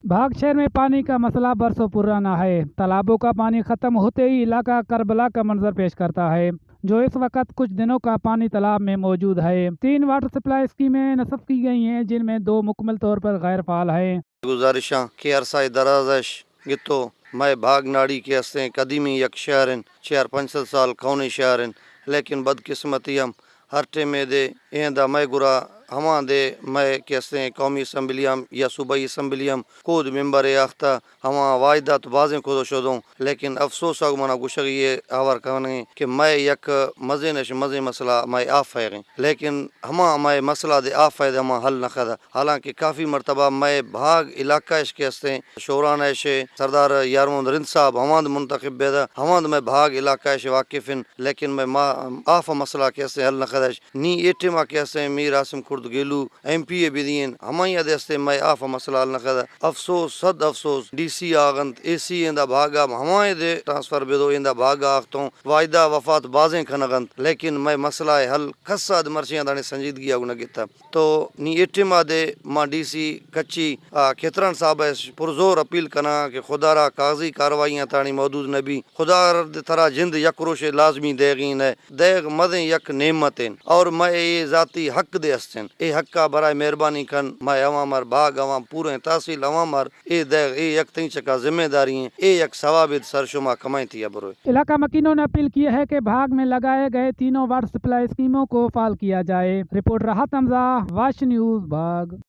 भाग शहर में पानी का मसला बरसों पुराना है। तालाबों का पानी खत्म होते ही इलाका करबला का मंजर पेश करता है, जो इस वक्त कुछ दिनों का पानी तालाब में मौजूद है। 3 वाटर सप्लाई स्कीमें नस्ब की गई हैं, जिनमें 2 मुकम्मल तौर पर गैर फाल हैं। गुजारिशां के अरसा दराजश गितो मैं भाग नाड़ी के हस्ते कदीमी यक शहरन 4-5 साल कौनी शहरन, लेकिन बदकिस्मती हम हर टेमे दे एंदा मैं गुरा हमा दे मैं के हस्ते कौमी असम्बलियाम या सूबाई असम्बलियाम खुद मेंबर याख्ता हमा वायदा तो बाजें खुद शोदों, लेकिन अफसोस आग मना गुशगी ये आवर कहने कि मैं यक मजे नश मजे मसला मैं आफ है, लेकिन हमा मैं मसला दे आफ है हमा हल न खदा। हालांकि काफ़ी मरतबा मैं भाग इलाका इसके हस्ते शोरान ऐशे सरदार यारमोद रिंद साहब हमाद मुंतखब बेदा हमाद मैं भाग इलाका ऐशे वाकिफिन, लेकिन मैं आफ मसला के हस्ते हल न खदाश नी एटिमा के हस्ते मीर आसिम खुर्द गेलू MP ए बिदीन हमाया दस्ते मैं आफ मसला हल न खदा। अफसोस सद अफसोस DC आगंत AC इंदा भागा हमाए दे ट्रांसफर बेदो इंदा भागा आखतों वायदा वफात बाजें खनगंत, लेकिन मैं मसला हल खसाद मर्चियां दाने संजीदगी आगुना गिता तो नी एटिमा दे मां DC कच्ची खेतरन साहब पुरजोर अपील कना कि खुदारा कागजी कार्रवाइयां तानी मौजूद नबी खुदा तरा जिंद यकरोश लाजमी देगीन है देग मदें यक नेमतें और मैं ये जाती हक दे हस्तें ए हक का बराए मेहरबानी कन मैं अवामर भाग अवाम पूरे तहसील अवामर ए देग ए यक तीन चका जिम्मेदारी है ए यक सवाबिद सरशुमा कमाई थी अबरो। इलाका मकीनों ने अपील की है कि भाग में लगाए गए तीनों वाटर सप्लाई स्कीमों को फाल किया जाए। रिपोर्ट राहत हमजा, वाश न्यूज़, भाग।